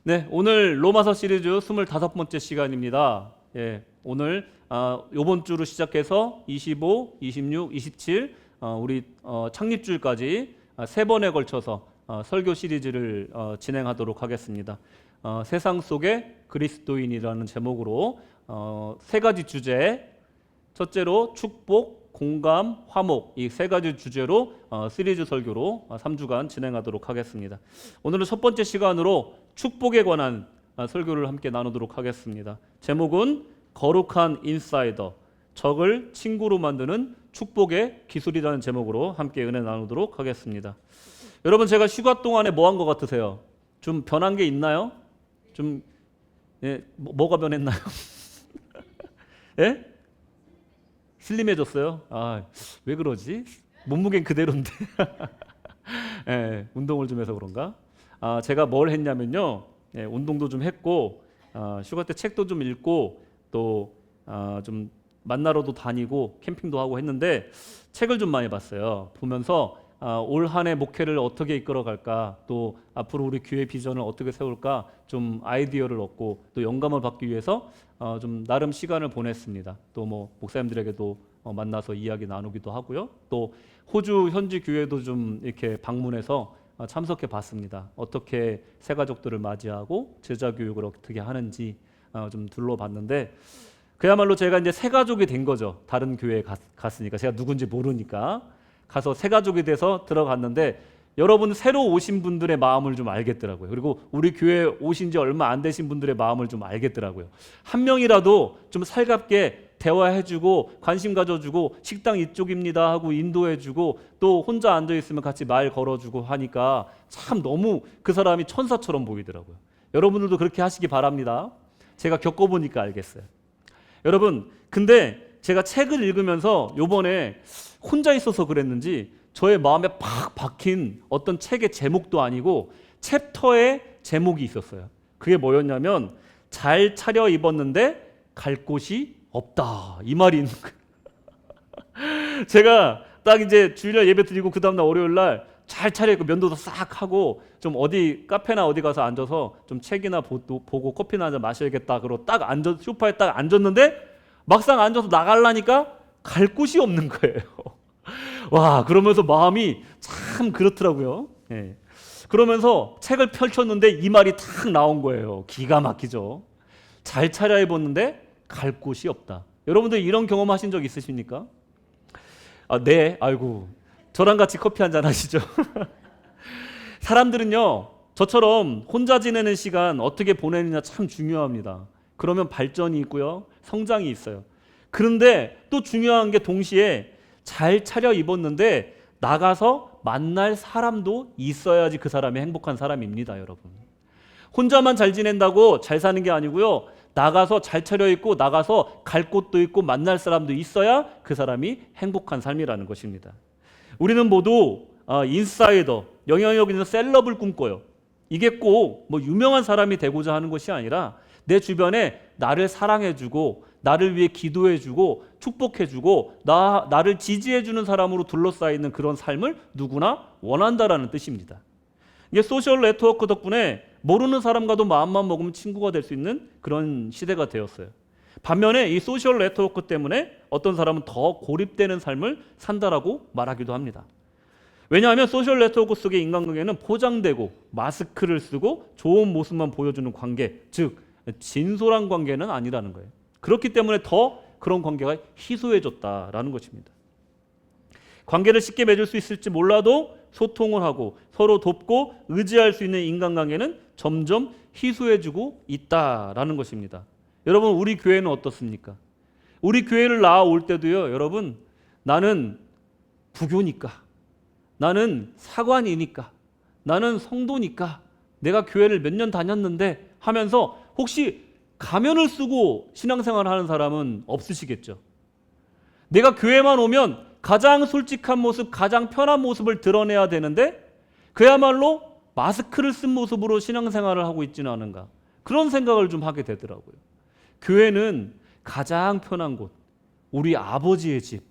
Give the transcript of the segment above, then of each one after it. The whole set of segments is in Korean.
네, 오늘 로마서 시리즈 25번째 시간입니다. 오늘 이번 주로 시작해서 25, 26, 27 우리 창립주일까지 세 번에 걸쳐서 설교 시리즈를 진행하도록 하겠습니다. 세상 속의 그리스도인이라는 제목으로 세 가지 주제, 첫째로 축복, 공감, 화목, 이 세 가지 주제로 시리즈 설교로 3주간 진행하도록 하겠습니다. 오늘은 첫 번째 시간으로 축복에 관한 설교를 함께 나누도록 하겠습니다. 제목은 거룩한 인사이더, 적을 친구로 만드는 축복의 기술이라는 제목으로 함께 은혜 나누도록 하겠습니다. 여러분, 제가 휴가 동안에 뭐 한 것 같으세요? 좀 변한 게 있나요? 뭐가 변했나요? 예? 슬림해졌어요? 왜 그러지? 몸무게는 그대로인데. 운동을 좀 해서 그런가? 제가 뭘 했냐면요, 운동도 좀 했고, 휴가 때 책도 좀 읽고, 또 좀 만나러도 다니고 캠핑도 하고 했는데 책을 좀 많이 봤어요. 보면서 올 한 해 목회를 어떻게 이끌어갈까, 또 앞으로 우리 교회 비전을 어떻게 세울까, 좀 아이디어를 얻고 또 영감을 받기 위해서 좀 나름 시간을 보냈습니다. 또 뭐 목사님들에게도 만나서 이야기 나누기도 하고요. 또 호주 현지 교회도 좀 이렇게 방문해서 참석해 봤습니다. 어떻게 새 가족들을 맞이하고 제자 교육을 어떻게 하는지 좀 둘러봤는데, 그야말로 제가 이제 새 가족이 된 거죠. 다른 교회에 갔으니까, 제가 누군지 모르니까 가서 새 가족이 돼서 들어갔는데, 여러분 새로 오신 분들의 마음을 좀 알겠더라고요. 그리고 우리 교회에 오신 지 얼마 안 되신 분들의 마음을 좀 알겠더라고요. 한 명이라도 좀 살갑게 대화해주고 관심 가져주고 식당 이쪽입니다 하고 인도해주고, 또 혼자 앉아있으면 같이 말 걸어주고 하니까 참 너무 그 사람이 천사처럼 보이더라고요. 여러분들도 그렇게 하시기 바랍니다. 제가 겪어보니까 알겠어요. 여러분, 근데 제가 책을 읽으면서 요번에 혼자 있어서 그랬는지 저의 마음에 팍 박힌 어떤 책의 제목도 아니고 챕터의 제목이 있었어요. 그게 뭐였냐면, 잘 차려 입었는데 갈 곳이 없다, 이 말이 있는 거예요. 제가 딱 이제 주일날 예배 드리고 그 다음날 월요일날 잘 차려입고 면도도 싹 하고 좀 어디 카페나 어디 가서 앉아서 좀 책이나 보고 커피나 한잔 마셔야겠다 그러고 딱 소파에 딱 앉았는데, 막상 앉아서 나가려니까 갈 곳이 없는 거예요. 와, 그러면서 마음이 참 그렇더라고요. 그러면서 책을 펼쳤는데 이 말이 탁 나온 거예요. 기가 막히죠. 잘 차려입었는데 갈 곳이 없다. 여러분들 이런 경험 하신 적 있으십니까? 네, 아이고, 저랑 같이 커피 한잔 하시죠. 사람들은요, 저처럼 혼자 지내는 시간 어떻게 보내느냐 참 중요합니다. 그러면 발전이 있고요, 성장이 있어요. 그런데 또 중요한 게, 동시에 잘 차려 입었는데 나가서 만날 사람도 있어야지 그 사람이 행복한 사람입니다, 여러분. 혼자만 잘 지낸다고 잘 사는 게 아니고요, 나가서 잘 차려입고 나가서 갈 곳도 있고 만날 사람도 있어야 그 사람이 행복한 삶이라는 것입니다. 우리는 모두 인사이더, 영향력 있는 셀럽을 꿈꿔요. 이게 꼭 뭐 유명한 사람이 되고자 하는 것이 아니라, 내 주변에 나를 사랑해주고 나를 위해 기도해주고 축복해주고 나를 지지해주는 사람으로 둘러싸이는 그런 삶을 누구나 원한다라는 뜻입니다. 이게 소셜 네트워크 덕분에 모르는 사람과도 마음만 먹으면 친구가 될 수 있는 그런 시대가 되었어요. 반면에 이 소셜 네트워크 때문에 어떤 사람은 더 고립되는 삶을 산다라고 말하기도 합니다. 왜냐하면 소셜 네트워크 속의 인간관계는 포장되고 마스크를 쓰고 좋은 모습만 보여주는 관계, 즉 진솔한 관계는 아니라는 거예요. 그렇기 때문에 더 그런 관계가 희소해졌다라는 것입니다. 관계를 쉽게 맺을 수 있을지 몰라도 소통을 하고 서로 돕고 의지할 수 있는 인간관계는 점점 희소해지고 있다라는 것입니다. 여러분, 우리 교회는 어떻습니까? 우리 교회를 나와올 때도요, 여러분, 나는 부교니까, 나는 사관이니까, 나는 성도니까, 내가 교회를 몇 년 다녔는데 하면서 혹시 가면을 쓰고 신앙생활을 하는 사람은 없으시겠죠? 내가 교회만 오면 가장 솔직한 모습, 가장 편한 모습을 드러내야 되는데 그야말로 마스크를 쓴 모습으로 신앙생활을 하고 있지는 않은가, 그런 생각을 좀 하게 되더라고요. 교회는 가장 편한 곳, 우리 아버지의 집,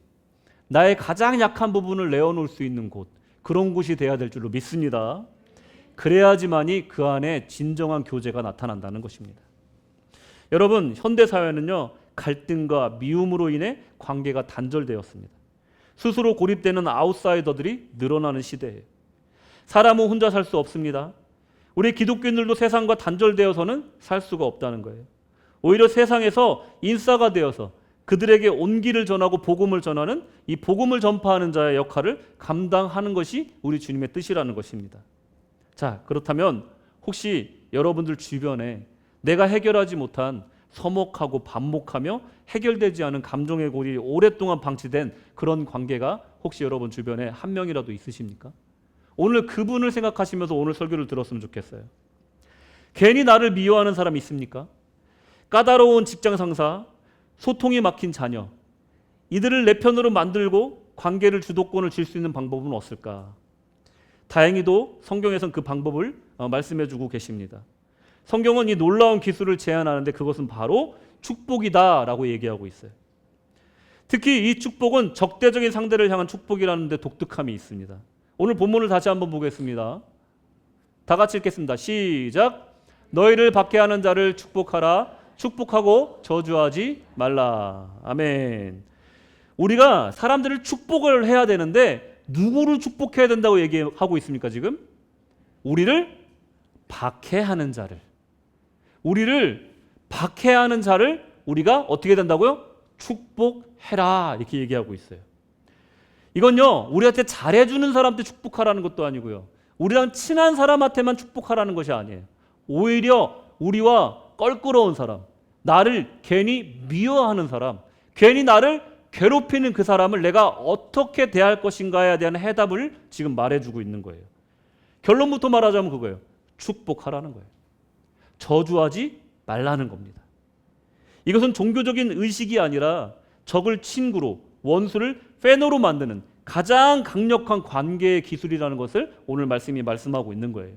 나의 가장 약한 부분을 내어놓을 수 있는 곳, 그런 곳이 돼야 될 줄로 믿습니다. 그래야지만이 그 안에 진정한 교제가 나타난다는 것입니다. 여러분, 현대 사회는요, 갈등과 미움으로 인해 관계가 단절되었습니다. 스스로 고립되는 아웃사이더들이 늘어나는 시대예요. 사람은 혼자 살 수 없습니다. 우리 기독교인들도 세상과 단절되어서는 살 수가 없다는 거예요. 오히려 세상에서 인싸가 되어서 그들에게 온기를 전하고 복음을 전하는 이 복음을 전파하는 자의 역할을 감당하는 것이 우리 주님의 뜻이라는 것입니다. 자, 그렇다면 혹시 여러분들 주변에 내가 해결하지 못한 서먹하고 반목하며 해결되지 않은 감정의 골이 오랫동안 방치된 그런 관계가 혹시 여러분 주변에 한 명이라도 있으십니까? 오늘 그분을 생각하시면서 오늘 설교를 들었으면 좋겠어요. 괜히 나를 미워하는 사람이 있습니까? 까다로운 직장 상사, 소통이 막힌 자녀, 이들을 내 편으로 만들고 관계를 주도권을 줄 수 있는 방법은 없을까? 다행히도 성경에선 그 방법을 말씀해 주고 계십니다. 성경은 이 놀라운 기술을 제안하는데 그것은 바로 축복이다라고 얘기하고 있어요. 특히 이 축복은 적대적인 상대를 향한 축복이라는 데 독특함이 있습니다. 오늘 본문을 다시 한번 보겠습니다. 다 같이 읽겠습니다. 시작. 너희를 박해하는 자를 축복하라. 축복하고 저주하지 말라. 아멘. 우리가 사람들을 축복을 해야 되는데 누구를 축복해야 된다고 얘기하고 있습니까 지금? 우리를 박해하는 자를. 우리를 박해하는 자를 우리가 어떻게 된다고요? 축복해라. 이렇게 얘기하고 있어요. 이건요, 우리한테 잘해주는 사람한테 축복하라는 것도 아니고요, 우리랑 친한 사람한테만 축복하라는 것이 아니에요. 오히려 우리와 껄끄러운 사람, 나를 괜히 미워하는 사람, 괜히 나를 괴롭히는 그 사람을 내가 어떻게 대할 것인가에 대한 해답을 지금 말해주고 있는 거예요. 결론부터 말하자면 그거예요. 축복하라는 거예요. 저주하지 말라는 겁니다. 이것은 종교적인 의식이 아니라 적을 친구로, 원수를 팬으로 만드는 가장 강력한 관계의 기술이라는 것을 오늘 말씀이 말씀하고 있는 거예요.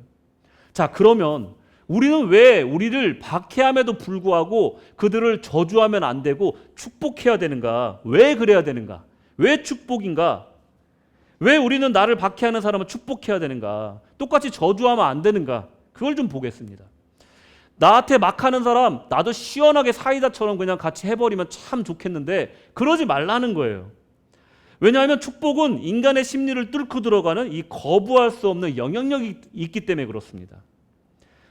자, 그러면 우리는 왜 우리를 박해함에도 불구하고 그들을 저주하면 안 되고 축복해야 되는가? 왜 그래야 되는가? 왜 축복인가? 왜 우리는 나를 박해하는 사람을 축복해야 되는가? 똑같이 저주하면 안 되는가? 그걸 좀 보겠습니다. 나한테 막 하는 사람 나도 시원하게 사이다처럼 그냥 같이 해버리면 참 좋겠는데 그러지 말라는 거예요. 왜냐하면 축복은 인간의 심리를 뚫고 들어가는 이 거부할 수 없는 영향력이 있기 때문에 그렇습니다.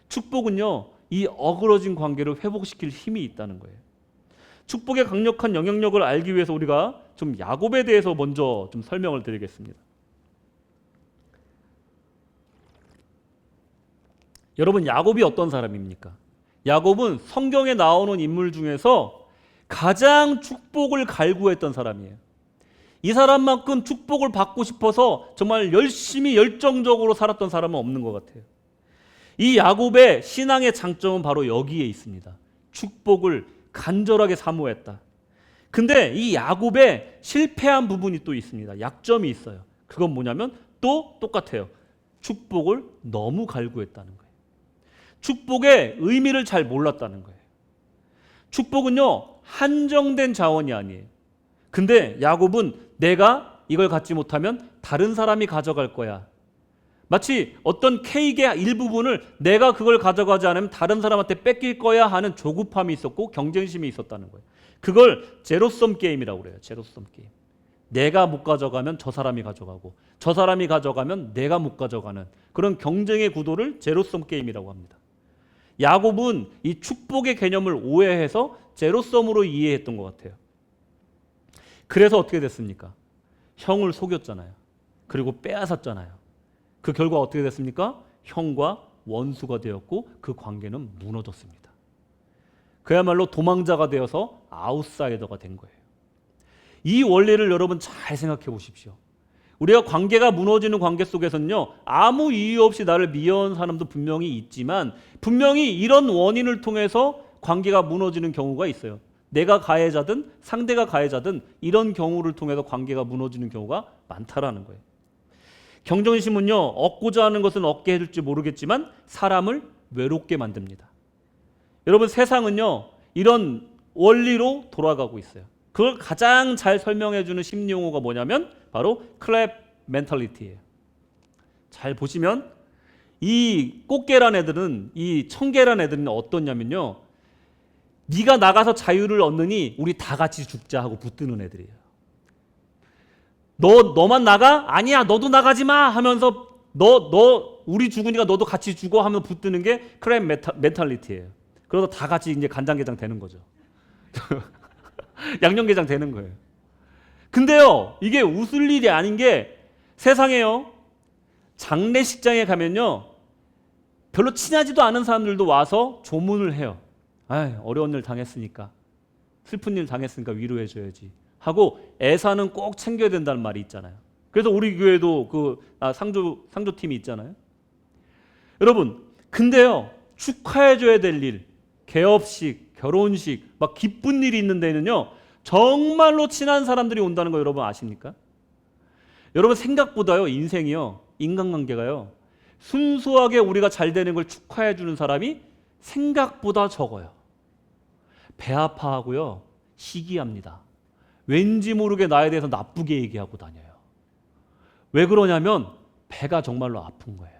축복은요, 이 어그러진 관계를 회복시킬 힘이 있다는 거예요. 축복의 강력한 영향력을 알기 위해서 우리가 좀 야곱에 대해서 먼저 좀 설명을 드리겠습니다. 여러분, 야곱이 어떤 사람입니까? 야곱은 성경에 나오는 인물 중에서 가장 축복을 갈구했던 사람이에요. 이 사람만큼 축복을 받고 싶어서 정말 열심히 열정적으로 살았던 사람은 없는 것 같아요. 이 야곱의 신앙의 장점은 바로 여기에 있습니다. 축복을 간절하게 사모했다. 근데 이 야곱의 실패한 부분이 또 있습니다. 약점이 있어요. 그건 뭐냐면 또 똑같아요. 축복을 너무 갈구했다는 거예요. 축복의 의미를 잘 몰랐다는 거예요. 축복은요, 한정된 자원이 아니에요. 근데 야곱은 내가 이걸 갖지 못하면 다른 사람이 가져갈 거야. 마치 어떤 케이크의 일부분을 내가 그걸 가져가지 않으면 다른 사람한테 뺏길 거야 하는 조급함이 있었고 경쟁심이 있었다는 거예요. 그걸 제로섬 게임이라고 그래요. 제로섬 게임. 내가 못 가져가면 저 사람이 가져가고 저 사람이 가져가면 내가 못 가져가는 그런 경쟁의 구도를 제로섬 게임이라고 합니다. 야곱은 이 축복의 개념을 오해해서 제로섬으로 이해했던 것 같아요. 그래서 어떻게 됐습니까? 형을 속였잖아요. 그리고 빼앗았잖아요. 그 결과 어떻게 됐습니까? 형과 원수가 되었고 그 관계는 무너졌습니다. 그야말로 도망자가 되어서 아웃사이더가 된 거예요. 이 원리를 여러분 잘 생각해 보십시오. 우리가 관계가 무너지는 관계 속에서는요, 아무 이유 없이 나를 미워하는 사람도 분명히 있지만 분명히 이런 원인을 통해서 관계가 무너지는 경우가 있어요. 내가 가해자든 상대가 가해자든 이런 경우를 통해서 관계가 무너지는 경우가 많다라는 거예요. 경쟁심은요, 얻고자 하는 것은 얻게 해줄지 모르겠지만 사람을 외롭게 만듭니다. 여러분, 세상은요, 이런 원리로 돌아가고 있어요. 그걸 가장 잘 설명해주는 심리용어가 뭐냐면 바로 클랩 멘탈리티예요. 잘 보시면 이 꽃게란 애들은, 이 청게란 애들은 어떻냐면요, 네가 나가서 자유를 얻느니 우리 다 같이 죽자 하고 붙드는 애들이에요. 너만 나가? 아니야, 너도 나가지 마 하면서 우리 죽으니까 너도 같이 죽어 하면 붙드는 게 크랩 멘탈리티예요. 그러다 다 같이 이제 간장게장 되는 거죠. 양념게장 되는 거예요. 근데요, 이게 웃을 일이 아닌 게, 세상에요, 장례식장에 가면요, 별로 친하지도 않은 사람들도 와서 조문을 해요. 어려운 일 당했으니까, 슬픈 일 당했으니까 위로해줘야지 하고 애사는 꼭 챙겨야 된다는 말이 있잖아요. 그래서 우리 교회도 상조팀이 있잖아요. 여러분, 근데요, 축하해줘야 될 일, 개업식, 결혼식, 막 기쁜 일이 있는 데는요, 정말로 친한 사람들이 온다는 거 여러분 아십니까? 여러분, 생각보다요, 인생이요, 인간관계가요, 순수하게 우리가 잘 되는 걸 축하해 주는 사람이 생각보다 적어요. 배 아파하고요, 시기합니다. 왠지 모르게 나에 대해서 나쁘게 얘기하고 다녀요. 왜 그러냐면 배가 정말로 아픈 거예요.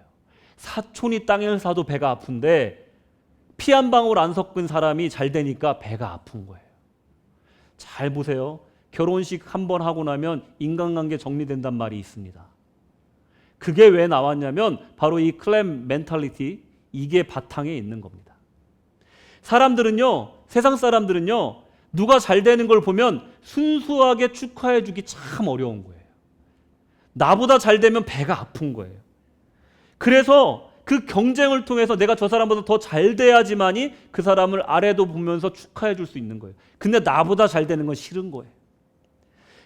사촌이 땅을 사도 배가 아픈데 피 한 방울 안 섞은 사람이 잘 되니까 배가 아픈 거예요. 잘 보세요. 결혼식 한 번 하고 나면 인간관계 정리된단 말이 있습니다. 그게 왜 나왔냐면 바로 이 클램 멘탈리티, 이게 바탕에 있는 겁니다. 사람들은요, 세상 사람들은요, 누가 잘 되는 걸 보면 순수하게 축하해 주기 참 어려운 거예요. 나보다 잘 되면 배가 아픈 거예요. 그래서 그 경쟁을 통해서 내가 저 사람보다 더 잘 돼야지만이 그 사람을 아래도 보면서 축하해 줄 수 있는 거예요. 근데 나보다 잘 되는 건 싫은 거예요.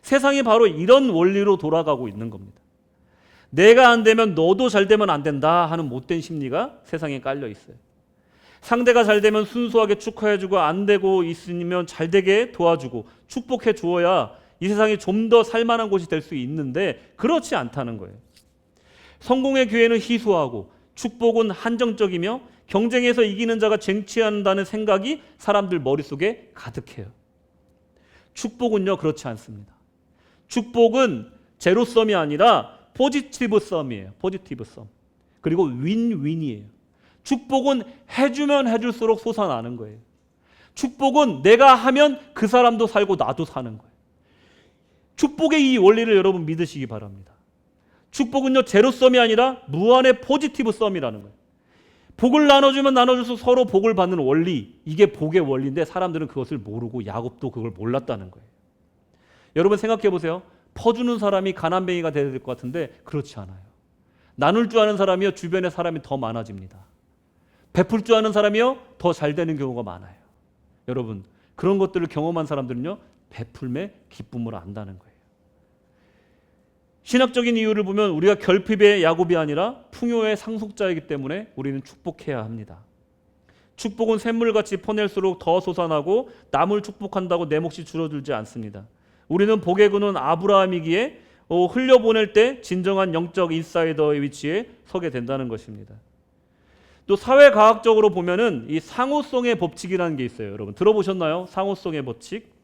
세상이 바로 이런 원리로 돌아가고 있는 겁니다. 내가 안 되면 너도 잘 되면 안 된다 하는 못된 심리가 세상에 깔려 있어요. 상대가 잘 되면 순수하게 축하해주고, 안 되고 있으면 잘 되게 도와주고 축복해 주어야 이 세상이 좀 더 살만한 곳이 될 수 있는데 그렇지 않다는 거예요. 성공의 기회는 희소하고 축복은 한정적이며 경쟁에서 이기는 자가 쟁취한다는 생각이 사람들 머릿속에 가득해요. 축복은요, 그렇지 않습니다. 축복은 제로섬이 아니라 포지티브 썸이에요. 포지티브 썸. 그리고 윈윈이에요. 축복은 해주면 해줄수록 솟아나는 거예요. 축복은 내가 하면 그 사람도 살고 나도 사는 거예요. 축복의 이 원리를 여러분 믿으시기 바랍니다. 축복은요, 제로섬이 아니라 무한의 포지티브 썸이라는 거예요. 복을 나눠주면 나눠줄수록 서로 복을 받는 원리, 이게 복의 원리인데 사람들은 그것을 모르고 야곱도 그걸 몰랐다는 거예요. 여러분 생각해 보세요. 퍼주는 사람이 가난뱅이가 돼야 될 것 같은데 그렇지 않아요. 나눌 줄 아는 사람이요, 주변에 사람이 더 많아집니다. 베풀 줄 아는 사람이요, 더 잘 되는 경우가 많아요. 여러분, 그런 것들을 경험한 사람들은요, 베풀매 기쁨을 안다는 거예요. 신학적인 이유를 보면 우리가 결핍의 야곱이 아니라 풍요의 상속자이기 때문에 우리는 축복해야 합니다. 축복은 샘물같이 퍼낼수록 더 솟아나고 남을 축복한다고 내 몫이 줄어들지 않습니다. 우리는 복의 근원 아브라함이기에 흘려보낼 때 진정한 영적 인사이더의 위치에 서게 된다는 것입니다. 또 사회과학적으로 보면은 이 상호성의 법칙이라는 게 있어요. 여러분 들어보셨나요? 상호성의 법칙.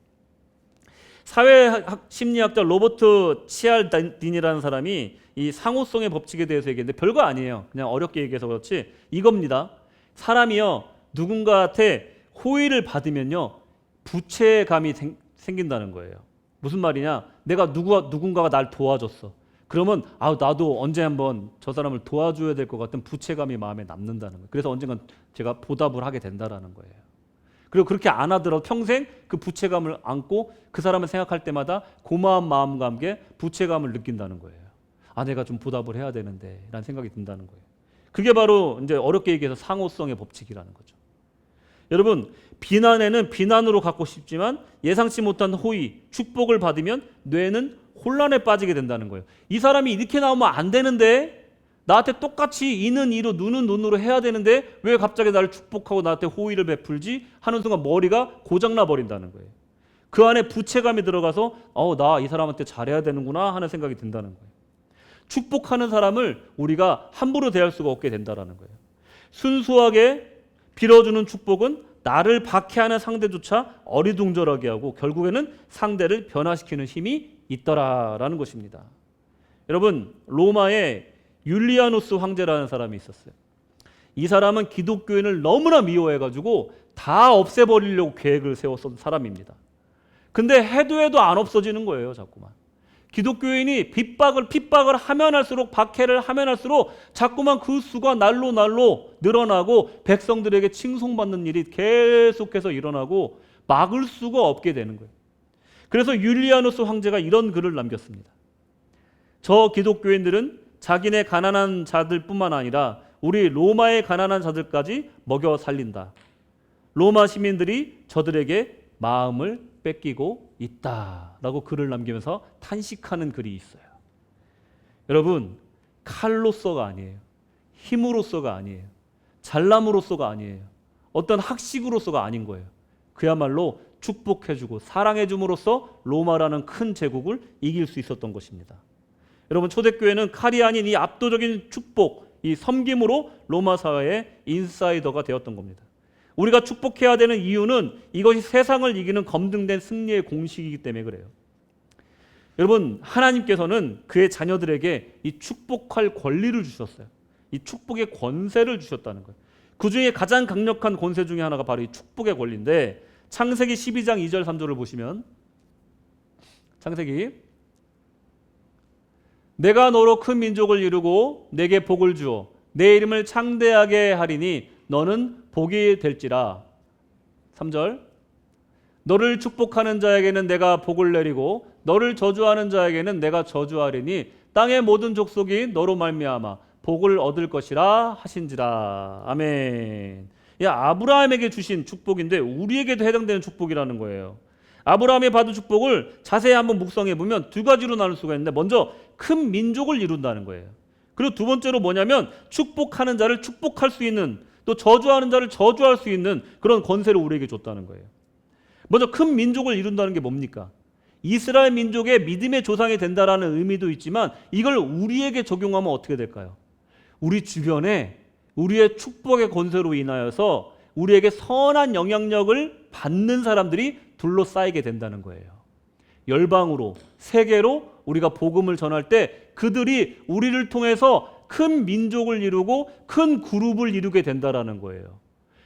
사회심리학자 로버트 치알딘이라는 사람이 이 상호성의 법칙에 대해서 얘기했는데 별거 아니에요. 그냥 어렵게 얘기해서 그렇지 이겁니다. 사람이요, 누군가한테 호의를 받으면요, 부채감이 생긴다는 거예요. 무슨 말이냐? 내가 누군가가 날 도와줬어. 그러면 나도 언제 한번 저 사람을 도와줘야 될 것 같은 부채감이 마음에 남는다는 거예요. 그래서 언젠간 제가 보답을 하게 된다라는 거예요. 그리고 그렇게 안 하더라도 평생 그 부채감을 안고 그 사람을 생각할 때마다 고마운 마음과 함께 부채감을 느낀다는 거예요. 내가 좀 보답을 해야 되는데 라는 생각이 든다는 거예요. 그게 바로 이제 어렵게 얘기해서 상호성의 법칙이라는 거죠. 여러분, 비난에는 비난으로 갖고 싶지만 예상치 못한 호의, 축복을 받으면 뇌는 혼란에 빠지게 된다는 거예요. 이 사람이 이렇게 나오면 안 되는데, 나한테 똑같이 이는 이로 눈은 눈으로 해야 되는데 왜 갑자기 나를 축복하고 나한테 호의를 베풀지 하는 순간 머리가 고장나 버린다는 거예요. 그 안에 부채감이 들어가서 나 이 사람한테 잘해야 되는구나 하는 생각이 든다는 거예요. 축복하는 사람을 우리가 함부로 대할 수가 없게 된다는 거예요. 순수하게 빌어주는 축복은 나를 박해하는 상대조차 어리둥절하게 하고 결국에는 상대를 변화시키는 힘이 있더라라는 것입니다. 여러분, 로마의 율리아누스 황제라는 사람이 있었어요. 이 사람은 기독교인을 너무나 미워해가지고 다 없애버리려고 계획을 세웠던 사람입니다. 근데 해도 안 없어지는 거예요, 자꾸만. 기독교인이 핍박을 하면 할수록, 박해를 하면 할수록 자꾸만 그 수가 날로 늘어나고 백성들에게 칭송받는 일이 계속해서 일어나고 막을 수가 없게 되는 거예요. 그래서 율리아누스 황제가 이런 글을 남겼습니다. 저 기독교인들은 자기네 가난한 자들뿐만 아니라 우리 로마의 가난한 자들까지 먹여 살린다. 로마 시민들이 저들에게 마음을 뺏기고 있다라고 글을 남기면서 탄식하는 글이 있어요. 여러분, 칼로서가 아니에요. 힘으로서가 아니에요. 잘남으로서가 아니에요. 어떤 학식으로서가 아닌 거예요. 그야말로 축복해주고 사랑해줌으로써 로마라는 큰 제국을 이길 수 있었던 것입니다. 여러분, 초대교회는 칼이 아닌 이 압도적인 축복, 이 섬김으로 로마 사회의 인사이더가 되었던 겁니다. 우리가 축복해야 되는 이유는 이것이 세상을 이기는 검증된 승리의 공식이기 때문에 그래요. 여러분, 하나님께서는 그의 자녀들에게 이 축복할 권리를 주셨어요. 이 축복의 권세를 주셨다는 거예요. 그 중에 가장 강력한 권세 중에 하나가 바로 이 축복의 권리인데, 창세기 12장 2절 3절을 보시면, 창세기, 내가 너로 큰 민족을 이루고 내게 복을 주어 내 이름을 창대하게 하리니 너는 복이 될지라. 3절, 너를 축복하는 자에게는 내가 복을 내리고 너를 저주하는 자에게는 내가 저주하리니 땅의 모든 족속이 너로 말미암아 복을 얻을 것이라 하신지라. 아멘. 아브라함에게 주신 축복인데 우리에게도 해당되는 축복이라는 거예요. 아브라함이 받은 축복을 자세히 한번 묵상해 보면 두 가지로 나눌 수가 있는데, 먼저 큰 민족을 이룬다는 거예요. 그리고 두 번째로 뭐냐면 축복하는 자를 축복할 수 있는, 또 저주하는 자를 저주할 수 있는 그런 권세를 우리에게 줬다는 거예요. 먼저 큰 민족을 이룬다는 게 뭡니까? 이스라엘 민족의 믿음의 조상이 된다라는 의미도 있지만, 이걸 우리에게 적용하면 어떻게 될까요? 우리 주변에 우리의 축복의 권세로 인하여서 우리에게 선한 영향력을 받는 사람들이 둘러싸이게 된다는 거예요. 열방으로, 세계로 우리가 복음을 전할 때 그들이 우리를 통해서 큰 민족을 이루고 큰 그룹을 이루게 된다라는 거예요.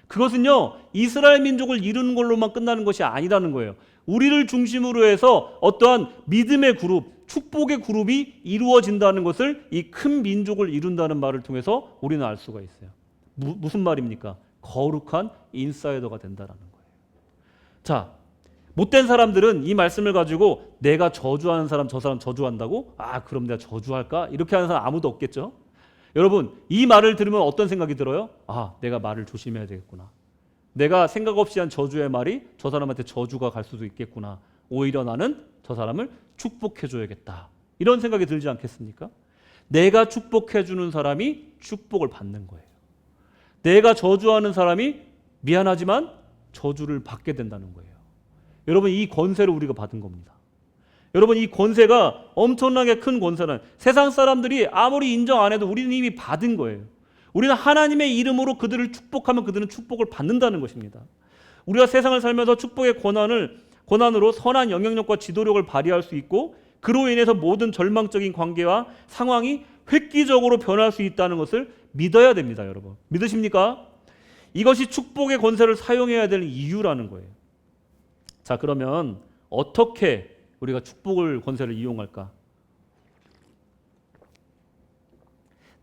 그것은요, 이스라엘 민족을 이루는 걸로만 끝나는 것이 아니라는 거예요. 우리를 중심으로 해서 어떠한 믿음의 그룹, 축복의 그룹이 이루어진다는 것을 이 큰 민족을 이룬다는 말을 통해서 우리는 알 수가 있어요. 무슨 말입니까? 거룩한 인사이더가 된다라는 거예요. 자, 못된 사람들은 이 말씀을 가지고 내가 저주하는 사람, 저 사람 저주한다고? 그럼 내가 저주할까? 이렇게 하는 사람 아무도 없겠죠? 여러분, 이 말을 들으면 어떤 생각이 들어요? 내가 말을 조심해야 되겠구나. 내가 생각 없이 한 저주의 말이 저 사람한테 저주가 갈 수도 있겠구나. 오히려 나는 저 사람을 축복해줘야겠다. 이런 생각이 들지 않겠습니까? 내가 축복해주는 사람이 축복을 받는 거예요. 내가 저주하는 사람이 미안하지만 저주를 받게 된다는 거예요. 여러분, 이 권세를 우리가 받은 겁니다. 여러분, 이 권세가 엄청나게 큰 권세는 세상 사람들이 아무리 인정 안 해도 우리는 이미 받은 거예요. 우리는 하나님의 이름으로 그들을 축복하면 그들은 축복을 받는다는 것입니다. 우리가 세상을 살면서 축복의 권한으로 선한 영향력과 지도력을 발휘할 수 있고, 그로 인해서 모든 절망적인 관계와 상황이 획기적으로 변할 수 있다는 것을 믿어야 됩니다. 여러분, 믿으십니까? 이것이 축복의 권세를 사용해야 되는 이유라는 거예요. 자, 그러면 어떻게 우리가 축복을 권세를 이용할까?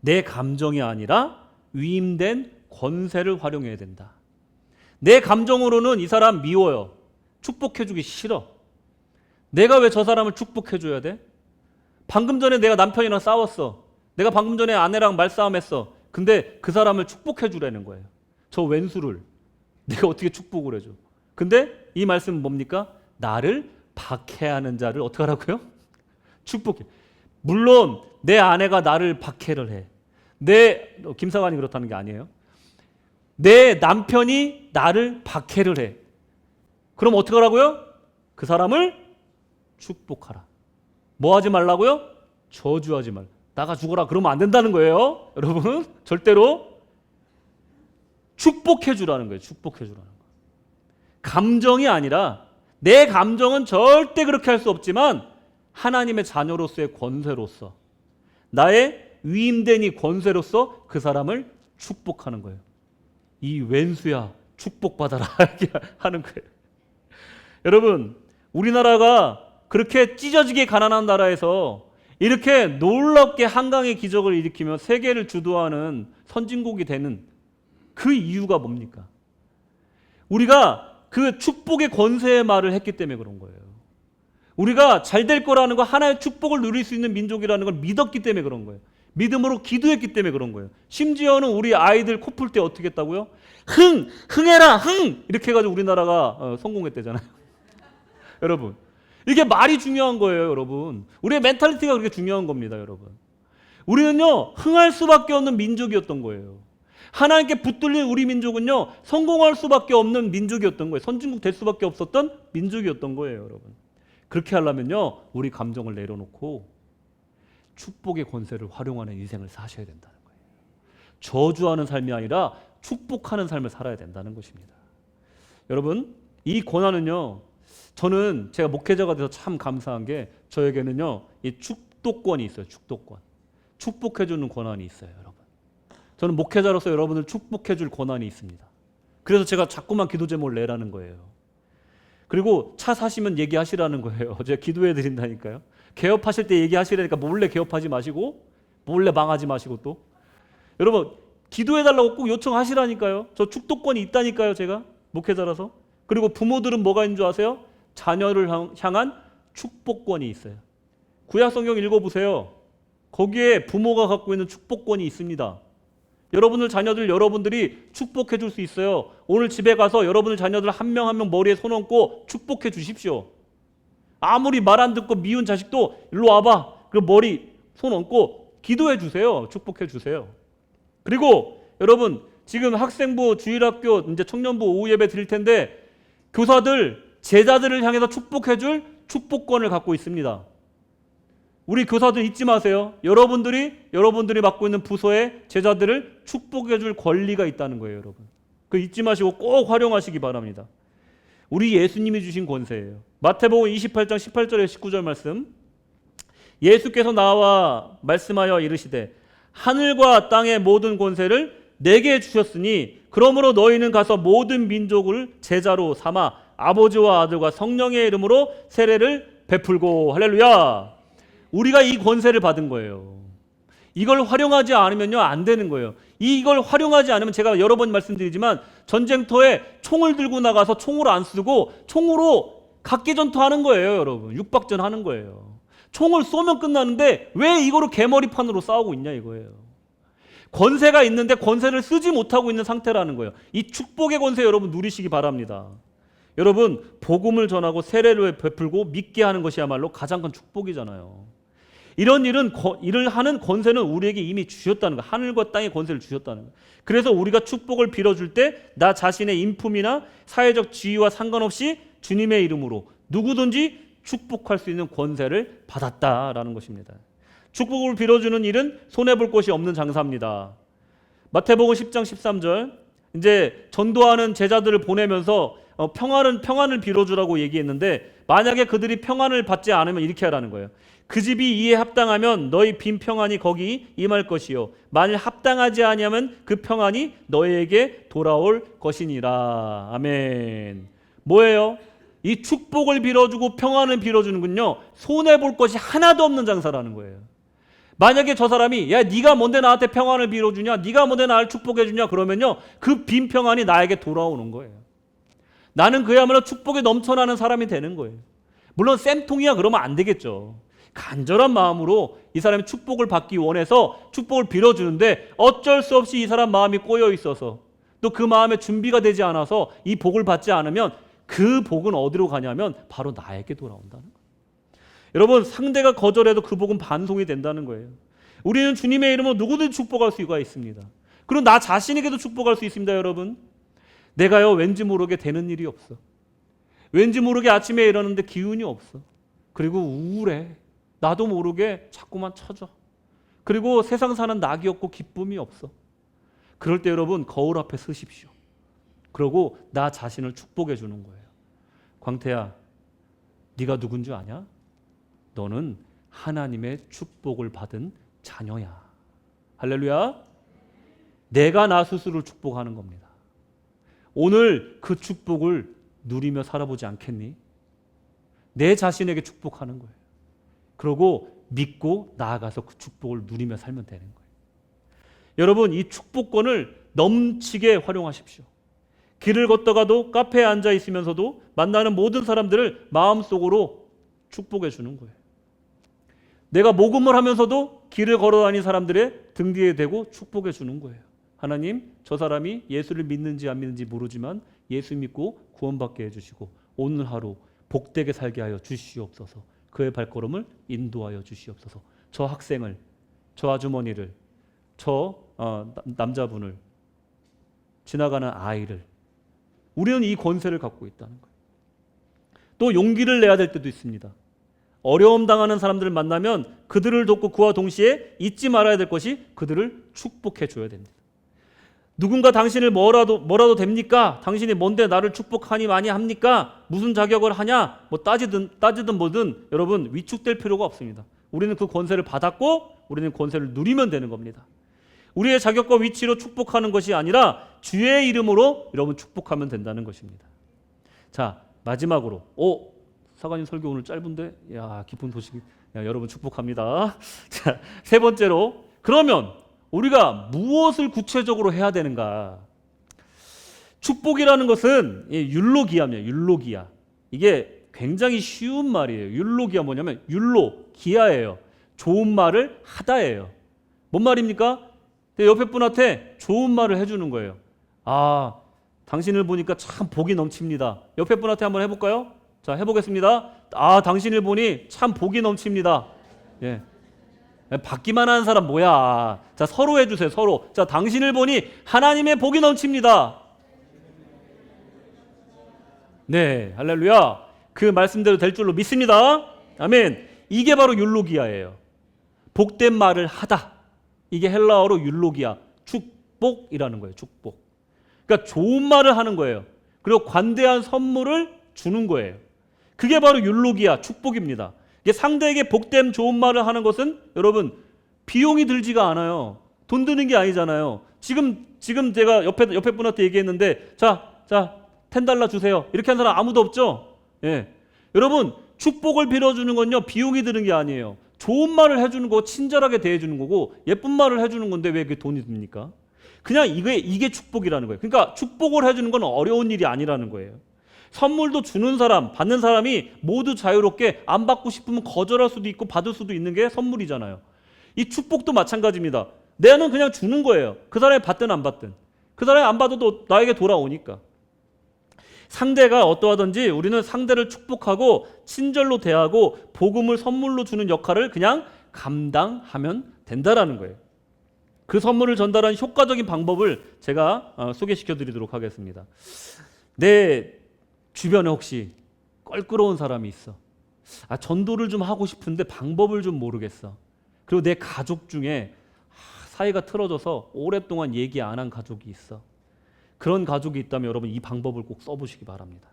내 감정이 아니라 위임된 권세를 활용해야 된다. 내 감정으로는 이 사람 미워요. 축복해주기 싫어. 내가 왜 저 사람을 축복해줘야 돼? 방금 전에 내가 남편이랑 싸웠어. 내가 방금 전에 아내랑 말싸움했어. 근데 그 사람을 축복해주라는 거예요. 저 왼수를 내가 어떻게 축복을 해줘? 근데 이 말씀은 뭡니까? 나를 박해하는 자를 어떻게 하라고요? 축복해. 물론 내 아내가 나를 박해를 해. 김사관이 그렇다는 게 아니에요. 내 남편이 나를 박해를 해. 그럼 어떻게 하라고요? 그 사람을 축복하라. 뭐 하지 말라고요? 저주하지 말. 나가 죽어라. 그러면 안 된다는 거예요. 여러분, 절대로 축복해 주라는 거예요. 축복해 주라는 거예요. 감정이 아니라, 내 감정은 절대 그렇게 할 수 없지만 하나님의 자녀로서의 권세로서, 나의 위임된 이 권세로서 그 사람을 축복하는 거예요. 이 왼수야 축복받아라 이렇게 하는 거예요. 여러분, 우리나라가 그렇게 찢어지게 가난한 나라에서 이렇게 놀랍게 한강의 기적을 일으키며 세계를 주도하는 선진국이 되는 그 이유가 뭡니까? 우리가 그 축복의 권세의 말을 했기 때문에 그런 거예요. 우리가 잘 될 거라는 거, 하나의 축복을 누릴 수 있는 민족이라는 걸 믿었기 때문에 그런 거예요. 믿음으로 기도했기 때문에 그런 거예요. 심지어는 우리 아이들 코 풀 때 어떻게 했다고요? 흥해라, 흥! 이렇게 해가지고 우리나라가 성공했대잖아요. 여러분, 이게 말이 중요한 거예요, 여러분. 우리의 멘탈리티가 그렇게 중요한 겁니다, 여러분. 우리는요, 흥할 수밖에 없는 민족이었던 거예요. 하나님께 붙들린 우리 민족은요, 성공할 수밖에 없는 민족이었던 거예요. 선진국 될 수밖에 없었던 민족이었던 거예요, 여러분. 그렇게 하려면요, 우리 감정을 내려놓고 축복의 권세를 활용하는 인생을 사셔야 된다는 거예요. 저주하는 삶이 아니라 축복하는 삶을 살아야 된다는 것입니다. 여러분, 이 권한은요, 저는 제가 목회자가 돼서 참 감사한 게 저에게는요, 이 축도권이 있어요. 축도권. 축복해주는 권한이 있어요, 여러분. 저는 목회자로서 여러분을 축복해줄 권한이 있습니다. 그래서 제가 자꾸만 기도 제목을 내라는 거예요. 그리고 차 사시면 얘기하시라는 거예요. 제가 기도해 드린다니까요. 개업하실 때 얘기하시라니까 몰래 개업하지 마시고, 몰래 망하지 마시고 또. 여러분, 기도해 달라고 꼭 요청하시라니까요. 저 축도권이 있다니까요, 제가 목회자라서. 그리고 부모들은 뭐가 있는 줄 아세요? 자녀를 향한 축복권이 있어요. 구약 성경 읽어보세요. 거기에 부모가 갖고 있는 축복권이 있습니다. 여러분들 자녀들 여러분들이 축복해 줄 수 있어요. 오늘 집에 가서 여러분들 자녀들 한 명 한 명 머리에 손 얹고 축복해 주십시오. 아무리 말 안 듣고 미운 자식도 일로 와봐. 그 머리 손 얹고 기도해 주세요. 축복해 주세요. 그리고 여러분, 지금 학생부, 주일학교, 이제 청년부 오후 예배 드릴 텐데 교사들 제자들을 향해서 축복해 줄 축복권을 갖고 있습니다. 우리 교사들 잊지 마세요. 여러분들이 맡고 있는 부서의 제자들을 축복해 줄 권리가 있다는 거예요, 여러분. 그 잊지 마시고 꼭 활용하시기 바랍니다. 우리 예수님이 주신 권세예요. 마태복음 28장 18절에 19절 말씀. 예수께서 나와 말씀하여 이르시되 하늘과 땅의 모든 권세를 내게 주셨으니 그러므로 너희는 가서 모든 민족을 제자로 삼아 아버지와 아들과 성령의 이름으로 세례를 베풀고. 할렐루야. 우리가 이 권세를 받은 거예요. 이걸 활용하지 않으면요, 안 되는 거예요. 이걸 활용하지 않으면 제가 여러 번 말씀드리지만 전쟁터에 총을 들고 나가서 총을 안 쓰고 총으로 각계전투 하는 거예요, 여러분. 육박전 하는 거예요. 총을 쏘면 끝나는데 왜 이거로 개머리판으로 싸우고 있냐 이거예요. 권세가 있는데 권세를 쓰지 못하고 있는 상태라는 거예요. 이 축복의 권세 여러분 누리시기 바랍니다. 여러분, 복음을 전하고 세례를 베풀고 믿게 하는 것이야말로 가장 큰 축복이잖아요. 이런 일을 하는 권세는 우리에게 이미 주셨다는 거예요. 하늘과 땅의 권세를 주셨다는 거예요. 그래서 우리가 축복을 빌어줄 때 나 자신의 인품이나 사회적 지위와 상관없이 주님의 이름으로 누구든지 축복할 수 있는 권세를 받았다라는 것입니다. 축복을 빌어주는 일은 손해볼 것이 없는 장사입니다. 마태복음 10장 13절, 이제 전도하는 제자들을 보내면서 평안을 빌어주라고 얘기했는데 만약에 그들이 평안을 받지 않으면 이렇게 하라는 거예요. 그 집이 이에 합당하면 너희 빈 평안이 거기 임할 것이요 만일 합당하지 아니하면 그 평안이 너희에게 돌아올 것이니라. 아멘. 뭐예요? 이 축복을 빌어주고 평안을 빌어주는군요. 손해볼 것이 하나도 없는 장사라는 거예요. 만약에 저 사람이 야 네가 뭔데 나한테 평안을 빌어주냐, 네가 뭔데 나를 축복해주냐 그러면요 그 빈 평안이 나에게 돌아오는 거예요. 나는 그야말로 축복에 넘쳐나는 사람이 되는 거예요. 물론 쌤통이야 그러면 안 되겠죠. 간절한 마음으로 이 사람이 축복을 받기 원해서 축복을 빌어주는데 어쩔 수 없이 이 사람 마음이 꼬여 있어서 또 그 마음에 준비가 되지 않아서 이 복을 받지 않으면 그 복은 어디로 가냐면 바로 나에게 돌아온다는 거예요. 여러분, 상대가 거절해도 그 복은 반송이 된다는 거예요. 우리는 주님의 이름으로 누구든지 축복할 수가 있습니다. 그리고 나 자신에게도 축복할 수 있습니다. 여러분, 내가요 왠지 모르게 되는 일이 없어. 왠지 모르게 아침에 일어났는데 기운이 없어. 그리고 우울해. 나도 모르게 자꾸만 처져. 그리고 세상 사는 낙이 없고 기쁨이 없어. 그럴 때 여러분 거울 앞에 서십시오. 그러고 나 자신을 축복해 주는 거예요. 광태야, 네가 누군 줄 아냐? 너는 하나님의 축복을 받은 자녀야. 할렐루야. 내가 나 스스로를 축복하는 겁니다. 오늘 그 축복을 누리며 살아보지 않겠니? 내 자신에게 축복하는 거예요. 그러고 믿고 나아가서 그 축복을 누리며 살면 되는 거예요. 여러분, 이 축복권을 넘치게 활용하십시오. 길을 걷다가도 카페에 앉아 있으면서도 만나는 모든 사람들을 마음속으로 축복해 주는 거예요. 내가 모금을 하면서도 길을 걸어다니는 사람들의 등 뒤에 대고 축복해 주는 거예요. 하나님, 저 사람이 예수를 믿는지 안 믿는지 모르지만 예수 믿고 구원받게 해주시고 오늘 하루 복되게 살게 하여 주시옵소서. 그의 발걸음을 인도하여 주시옵소서. 저 학생을, 저 아주머니를, 저 남자분을, 지나가는 아이를, 우리는 이 권세를 갖고 있다는 거예요. 또 용기를 내야 될 때도 있습니다. 어려움 당하는 사람들을 만나면 그들을 돕고 그와 동시에 잊지 말아야 될 것이 그들을 축복해 줘야 됩니다. 누군가 당신을 뭐라도 됩니까? 당신이 뭔데 나를 축복하니 많이 합니까? 무슨 자격을 하냐? 뭐 따지든 뭐든 여러분 위축될 필요가 없습니다. 우리는 그 권세를 받았고 우리는 권세를 누리면 되는 겁니다. 우리의 자격과 위치로 축복하는 것이 아니라 주의 이름으로 여러분 축복하면 된다는 것입니다. 자, 마지막으로 사관님 설교 오늘 짧은데 기쁜 소식이 여러분 축복합니다. 자, 세 번째로 그러면 우리가 무엇을 구체적으로 해야 되는가? 축복이라는 것은 율로기아입니다. 율로기아. 이게 굉장히 쉬운 말이에요. 율로기아 뭐냐면 기아예요. 좋은 말을 하다예요. 뭔 말입니까? 옆에 분한테 좋은 말을 해주는 거예요. 당신을 보니까 참 복이 넘칩니다. 옆에 분한테 한번 해볼까요? 자, 해보겠습니다. 당신을 보니 참 복이 넘칩니다. 예. 받기만 하는 사람 뭐야? 자, 서로 해주세요. 서로. 자, 당신을 보니 하나님의 복이 넘칩니다. 네, 할렐루야. 그 말씀대로 될 줄로 믿습니다. 아멘. 이게 바로 율로기아예요. 복된 말을 하다. 이게 헬라어로 율로기아, 축복이라는 거예요. 축복. 그러니까 좋은 말을 하는 거예요. 그리고 관대한 선물을 주는 거예요. 그게 바로 율로기아, 축복입니다. 이게 상대에게 복됨 좋은 말을 하는 것은 여러분 비용이 들지가 않아요. 돈 드는 게 아니잖아요. 지금 제가 옆에 분한테 얘기했는데 자 $10 주세요. 이렇게 한 사람 아무도 없죠? 예. 여러분 축복을 빌어주는 건요 비용이 드는 게 아니에요. 좋은 말을 해주는 거, 친절하게 대해주는 거고 예쁜 말을 해주는 건데 왜 그게 돈이 듭니까? 그냥 이게 축복이라는 거예요. 그러니까 축복을 해주는 건 어려운 일이 아니라는 거예요. 선물도 주는 사람, 받는 사람이 모두 자유롭게 안 받고 싶으면 거절할 수도 있고 받을 수도 있는 게 선물이잖아요. 이 축복도 마찬가지입니다. 내는 그냥 주는 거예요. 그 사람이 받든 안 받든. 그 사람이 안 받아도 나에게 돌아오니까. 상대가 어떠하든지 우리는 상대를 축복하고 친절로 대하고 복음을 선물로 주는 역할을 그냥 감당하면 된다라는 거예요. 그 선물을 전달하는 효과적인 방법을 제가 소개시켜 드리도록 하겠습니다. 내 주변에 혹시 껄끄러운 사람이 있어. 전도를 좀 하고 싶은데 방법을 좀 모르겠어. 그리고 내 가족 중에 사이가 틀어져서 오랫동안 얘기 안 한 가족이 있어. 그런 가족이 있다면 여러분 이 방법을 꼭 써보시기 바랍니다.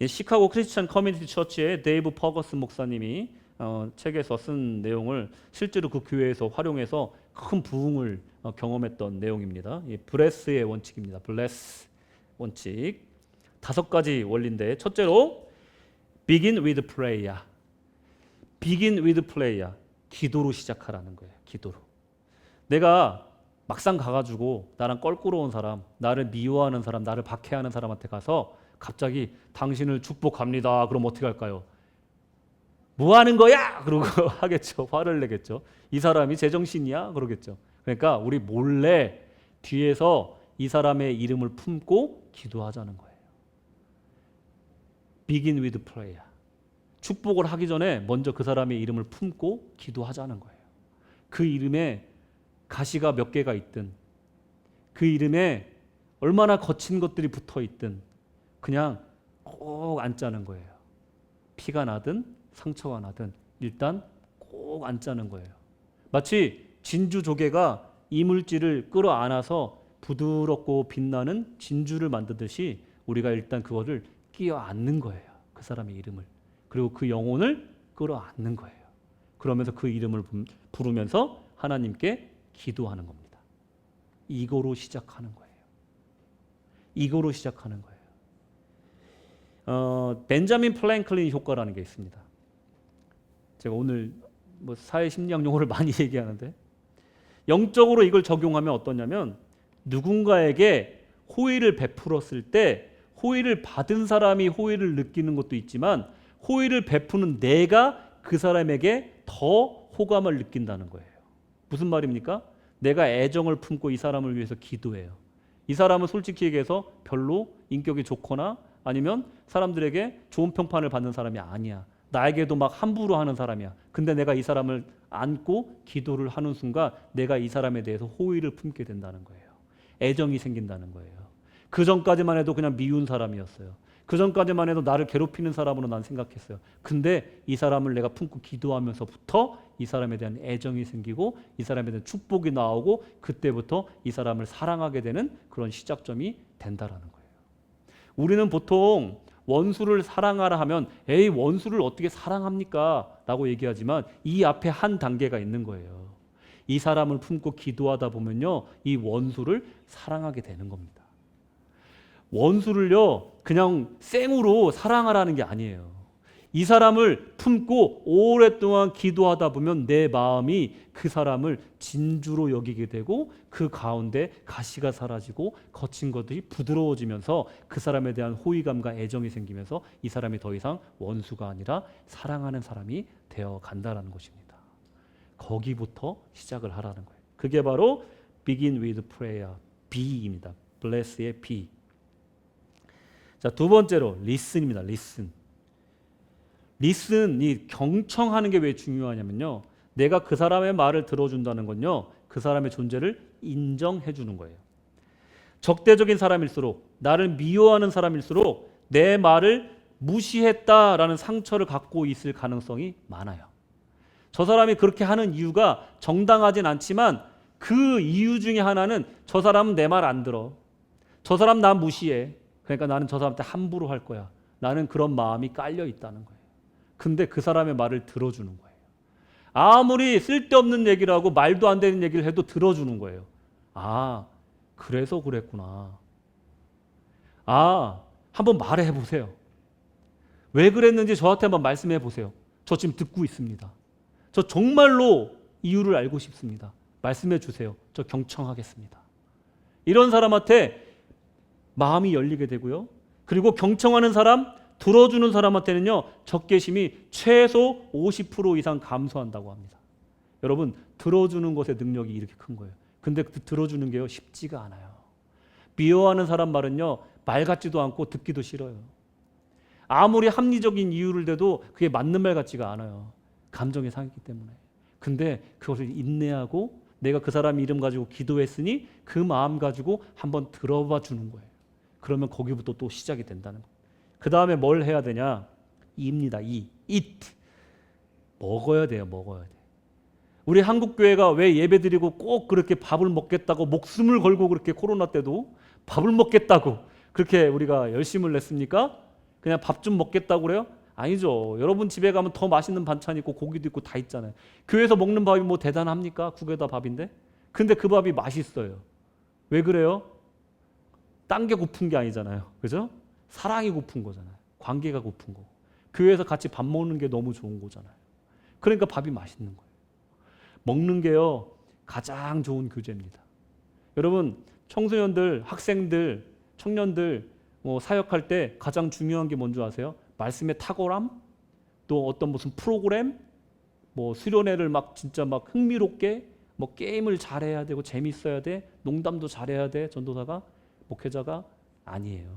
시카고 크리스천 커뮤니티 처치의 데이브 퍼거슨 목사님이 책에서 쓴 내용을 실제로 그 교회에서 활용해서 큰 부흥을 경험했던 내용입니다. 브레스의 원칙입니다. 블레스 원칙 5가지 원리인데 첫째로 begin with prayer. begin with prayer. 기도로 시작하라는 거예요. 기도로. 내가 막상 가가지고 나랑 껄끄러운 사람, 나를 미워하는 사람, 나를 박해하는 사람한테 가서 갑자기 당신을 축복합니다. 그럼 어떻게 할까요? 뭐 하는 거야? 그러고 하겠죠. 화를 내겠죠. 이 사람이 제정신이야? 그러겠죠. 그러니까 우리 몰래 뒤에서 이 사람의 이름을 품고 기도하자는 거예요. Begin with prayer. 축복을 하기 전에 먼저 그 사람의 이름을 품고 기도하자는 거예요. 그 이름에 가시가 몇 개가 있든 그 이름에 얼마나 거친 것들이 붙어 있든 그냥 꼭 앉자는 거예요. 피가 나든 상처가 나든 일단 꼭 앉자는 거예요. 마치 진주 조개가 이물질을 끌어안아서 부드럽고 빛나는 진주를 만드듯이 우리가 일단 그거를 끼어 안는 거예요. 그 사람의 이름을. 그리고 그 영혼을 끌어안는 거예요. 그러면서 그 이름을 부르면서 하나님께 기도하는 겁니다. 이거로 시작하는 거예요. 이거로 시작하는 거예요. 벤자민 플랭클린 효과라는 게 있습니다. 제가 오늘 뭐 사회 심리학 용어를 많이 얘기하는데 영적으로 이걸 적용하면 어떠냐면 누군가에게 호의를 베풀었을 때 호의를 받은 사람이 호의를 느끼는 것도 있지만 호의를 베푸는 내가 그 사람에게 더 호감을 느낀다는 거예요. 무슨 말입니까? 내가 애정을 품고 이 사람을 위해서 기도해요. 이 사람은 솔직히 얘기해서 별로 인격이 좋거나 아니면 사람들에게 좋은 평판을 받는 사람이 아니야. 나에게도 막 함부로 하는 사람이야. 근데 내가 이 사람을 안고 기도를 하는 순간 내가 이 사람에 대해서 호의를 품게 된다는 거예요. 애정이 생긴다는 거예요. 그 전까지만 해도 그냥 미운 사람이었어요. 그 전까지만 해도 나를 괴롭히는 사람으로 난 생각했어요. 근데 이 사람을 내가 품고 기도하면서부터 이 사람에 대한 애정이 생기고 이 사람에 대한 축복이 나오고 그때부터 이 사람을 사랑하게 되는 그런 시작점이 된다라는 거예요. 우리는 보통 원수를 사랑하라 하면 에이 원수를 어떻게 사랑합니까? 라고 얘기하지만 이 앞에 한 단계가 있는 거예요. 이 사람을 품고 기도하다 보면요. 이 원수를 사랑하게 되는 겁니다. 원수를요 그냥 생으로 사랑하라는 게 아니에요. 이 사람을 품고 오랫동안 기도하다 보면 내 마음이 그 사람을 진주로 여기게 되고 그 가운데 가시가 사라지고 거친 것들이 부드러워지면서 그 사람에 대한 호의감과 애정이 생기면서 이 사람이 더 이상 원수가 아니라 사랑하는 사람이 되어 간다라는 것입니다. 거기부터 시작을 하라는 거예요. 그게 바로 begin with prayer, B입니다. bless의 B. 자, 두 번째로 listen입니다. listen, 이 경청하는 게 왜 중요하냐면요. 내가 그 사람의 말을 들어준다는 건요. 그 사람의 존재를 인정해 주는 거예요. 적대적인 사람일수록 나를 미워하는 사람일수록 내 말을 무시했다라는 상처를 갖고 있을 가능성이 많아요. 저 사람이 그렇게 하는 이유가 정당하진 않지만 그 이유 중에 하나는 저 사람은 내 말 안 들어. 저 사람 나 무시해. 그러니까 나는 저 사람한테 함부로 할 거야. 나는 그런 마음이 깔려 있다는 거예요. 근데 그 사람의 말을 들어주는 거예요. 아무리 쓸데없는 얘기를 하고 말도 안 되는 얘기를 해도 들어주는 거예요. 아, 그래서 그랬구나. 아, 한번 말해 보세요. 왜 그랬는지 저한테 한번 말씀해 보세요. 저 지금 듣고 있습니다. 저 정말로 이유를 알고 싶습니다. 말씀해 주세요. 저 경청하겠습니다. 이런 사람한테 마음이 열리게 되고요. 그리고 경청하는 사람, 들어주는 사람한테는요. 적개심이 최소 50% 이상 감소한다고 합니다. 여러분, 들어주는 것의 능력이 이렇게 큰 거예요. 근데 그 들어주는 게요. 쉽지가 않아요. 미워하는 사람 말은요. 말 같지도 않고 듣기도 싫어요. 아무리 합리적인 이유를 대도 그게 맞는 말 같지가 않아요. 감정이 상했기 때문에. 근데 그것을 인내하고 내가 그 사람 이름 가지고 기도했으니 그 마음 가지고 한번 들어봐 주는 거예요. 그러면 거기부터 또 시작이 된다는 거예요. 그 다음에 뭘 해야 되냐? 이입니다. eat. 먹어야 돼요. 먹어야 돼. 우리 한국교회가 왜 예배드리고 꼭 그렇게 밥을 먹겠다고 목숨을 걸고 그렇게 코로나 때도 밥을 먹겠다고 그렇게 우리가 열심을 냈습니까? 그냥 밥 좀 먹겠다고 그래요? 아니죠. 여러분 집에 가면 더 맛있는 반찬 있고 고기도 있고 다 있잖아요. 교회에서 먹는 밥이 뭐 대단합니까? 국에다 밥인데. 근데 그 밥이 맛있어요. 왜 그래요? 딴 게 고픈 게 아니잖아요. 그죠? 사랑이 고픈 거잖아요. 관계가 고픈 거. 교회에서 같이 밥 먹는 게 너무 좋은 거잖아요. 그러니까 밥이 맛있는 거예요. 먹는 게요. 가장 좋은 교제입니다. 여러분 청소년들, 학생들, 청년들 사역할 때 가장 중요한 게 뭔지 아세요? 말씀의 탁월함, 또 어떤 무슨 프로그램, 수련회를 막 진짜 막 흥미롭게 게임을 잘해야 되고 재밌어야 돼, 농담도 잘해야 돼, 전도사가 목회자가 아니에요.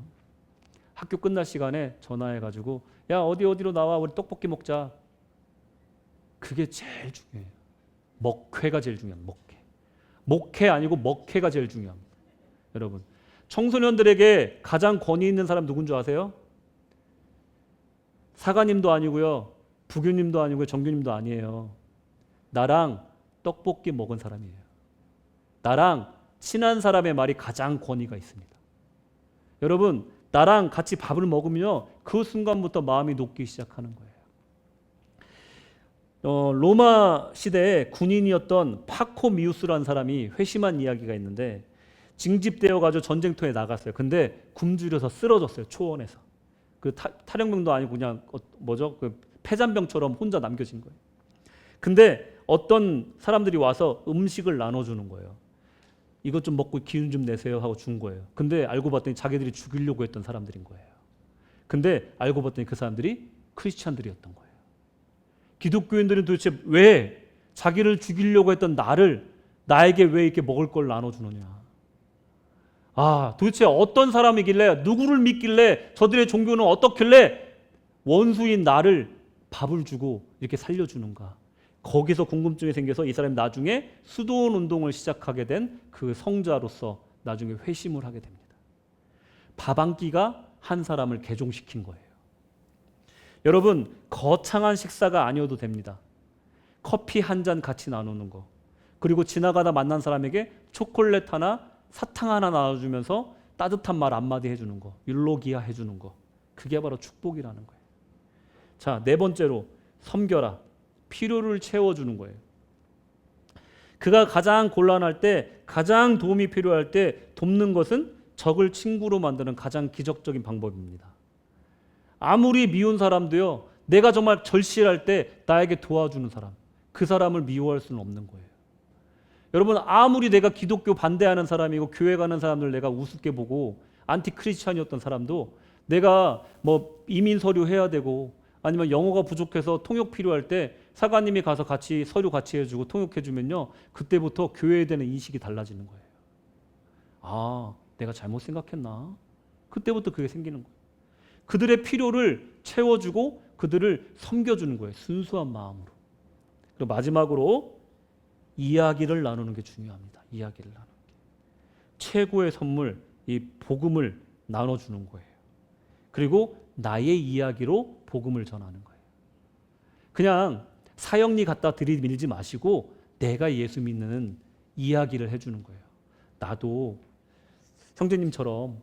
학교 끝날 시간에 전화해가지고 야 어디로 나와 우리 떡볶이 먹자. 그게 제일 중요해요. 먹회가 제일 중요합니다. 목회 아니고 먹회가 제일 중요합니다. 여러분 청소년들에게 가장 권위 있는 사람 누군 줄 아세요? 사가님도 아니고요. 부교님도 아니고요. 정교님도 아니에요. 나랑 떡볶이 먹은 사람이에요. 나랑 친한 사람의 말이 가장 권위가 있습니다. 여러분 나랑 같이 밥을 먹으면요. 그 순간부터 마음이 녹기 시작하는 거예요. 로마 시대에 군인이었던 파코미우스라는 사람이 회심한 이야기가 있는데 징집되어 가지고 전쟁터에 나갔어요. 근데 굶주려서 쓰러졌어요. 초원에서. 그 탈영병도 아니고 그냥 그 폐잔병처럼 혼자 남겨진 거예요. 근데 어떤 사람들이 와서 음식을 나눠주는 거예요. 이것 좀 먹고 기운 좀 내세요 하고 준 거예요. 근데 알고 봤더니 자기들이 죽이려고 했던 사람들인 거예요. 근데 알고 봤더니 그 사람들이 크리스찬들이었던 거예요. 기독교인들은 도대체 왜 자기를 죽이려고 했던 나에게 왜 이렇게 먹을 걸 나눠주느냐. 도대체 어떤 사람이길래, 누구를 믿길래, 저들의 종교는 어떻길래 원수인 나를 밥을 주고 이렇게 살려주는가. 거기서 궁금증이 생겨서 이 사람이 나중에 수도원 운동을 시작하게 된 그 성자로서 나중에 회심을 하게 됩니다. 밥 한 끼가 한 사람을 개종시킨 거예요. 여러분, 거창한 식사가 아니어도 됩니다. 커피 한 잔 같이 나누는 거, 그리고 지나가다 만난 사람에게 초콜릿 하나, 사탕 하나 나눠주면서 따뜻한 말 한마디 해주는 거, 율로기아 해주는 거, 그게 바로 축복이라는 거예요. 자, 네 번째로 섬겨라. 필요를 채워주는 거예요. 그가 가장 곤란할 때, 가장 도움이 필요할 때 돕는 것은 적을 친구로 만드는 가장 기적적인 방법입니다. 아무리 미운 사람도요, 내가 정말 절실할 때 나에게 도와주는 사람, 그 사람을 미워할 수는 없는 거예요. 여러분, 아무리 내가 기독교 반대하는 사람이고 교회 가는 사람들 내가 우습게 보고 안티 크리스찬이었던 사람도 내가 뭐 이민 서류 해야 되고 아니면 영어가 부족해서 통역 필요할 때 사관님이 가서 같이 서류 같이 해주고 통역해주면요, 그때부터 교회에 대한 인식이 달라지는 거예요. 내가 잘못 생각했나? 그때부터 그게 생기는 거예요. 그들의 필요를 채워주고 그들을 섬겨주는 거예요. 순수한 마음으로. 그리고 마지막으로 이야기를 나누는 게 중요합니다. 이야기를 나누는 게. 최고의 선물, 이 복음을 나눠주는 거예요. 그리고 나의 이야기로 복음을 전하는 거예요. 그냥 사형리 갖다 들이밀지 마시고 내가 예수 믿는 이야기를 해주는 거예요. 나도 형제님처럼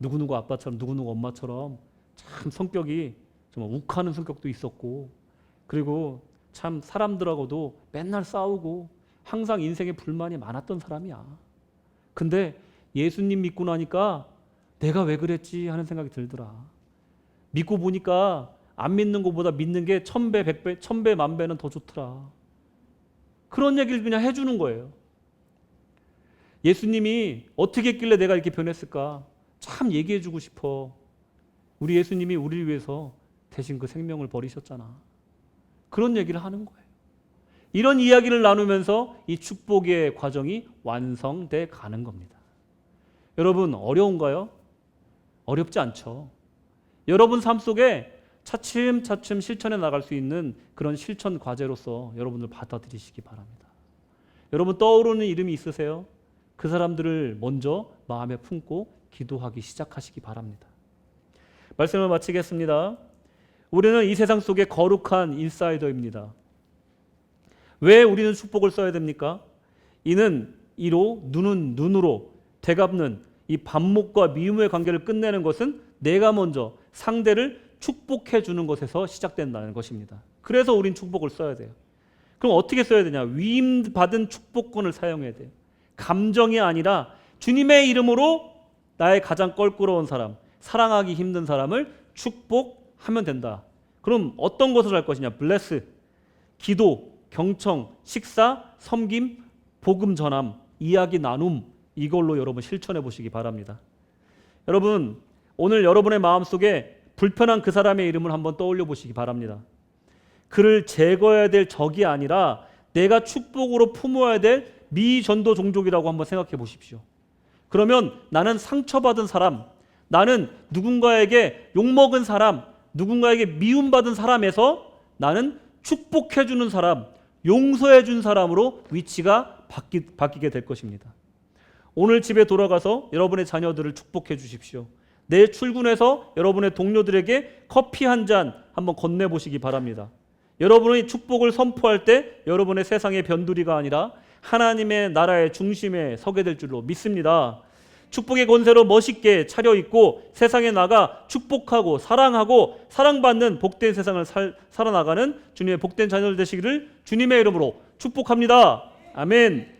누구누구 아빠처럼 누구누구 엄마처럼 참 성격이 좀 욱하는 성격도 있었고, 그리고 참 사람들하고도 맨날 싸우고 항상 인생에 불만이 많았던 사람이야. 근데 예수님 믿고 나니까 내가 왜 그랬지 하는 생각이 들더라. 믿고 보니까 안 믿는 것보다 믿는 게 1000배, 100배, 1000배, 10,000배는 더 좋더라. 그런 얘기를 그냥 해주는 거예요. 예수님이 어떻게 했길래 내가 이렇게 변했을까? 참 얘기해주고 싶어. 우리 예수님이 우리를 위해서 대신 그 생명을 버리셨잖아. 그런 얘기를 하는 거예요. 이런 이야기를 나누면서 이 축복의 과정이 완성돼 가는 겁니다. 여러분, 어려운가요? 어렵지 않죠. 여러분 삶 속에 차츰차츰 실천해 나갈 수 있는 그런 실천 과제로서 여러분들 받아들이시기 바랍니다. 여러분 떠오르는 이름이 있으세요? 그 사람들을 먼저 마음에 품고 기도하기 시작하시기 바랍니다. 말씀을 마치겠습니다. 우리는 이 세상 속에 거룩한 인사이더입니다. 왜 우리는 축복을 써야 됩니까? 이는 이로, 눈은 눈으로 되갚는 이 반목과 미움의 관계를 끝내는 것은 내가 먼저 상대를 축복해 주는 것에서 시작된다는 것입니다. 그래서 우린 축복을 써야 돼요. 그럼 어떻게 써야 되냐? 위임받은 축복권을 사용해야 돼요. 감정이 아니라 주님의 이름으로 나의 가장 껄끄러운 사람, 사랑하기 힘든 사람을 축복하면 된다. 그럼 어떤 것을 할 것이냐? 블레스, 기도, 경청, 식사, 섬김, 복음 전함, 이야기 나눔, 이걸로 여러분 실천해 보시기 바랍니다. 여러분, 오늘 여러분의 마음속에 불편한 그 사람의 이름을 한번 떠올려 보시기 바랍니다. 그를 제거해야 될 적이 아니라 내가 축복으로 품어야 될 미전도 종족이라고 한번 생각해 보십시오. 그러면 나는 상처받은 사람, 나는 누군가에게 욕먹은 사람, 누군가에게 미움받은 사람에서 나는 축복해 주는 사람, 용서해 준 사람으로 위치가 바뀌게 될 것입니다. 오늘 집에 돌아가서 여러분의 자녀들을 축복해 주십시오. 내일 출근해서 여러분의 동료들에게 커피 한 잔 한번 건네보시기 바랍니다. 여러분의 축복을 선포할 때 여러분의 세상의 변두리가 아니라 하나님의 나라의 중심에 서게 될 줄로 믿습니다. 축복의 권세로 멋있게 차려입고 세상에 나가 축복하고 사랑하고 사랑받는 복된 세상을 살아나가는 주님의 복된 자녀들 되시기를 주님의 이름으로 축복합니다. 아멘.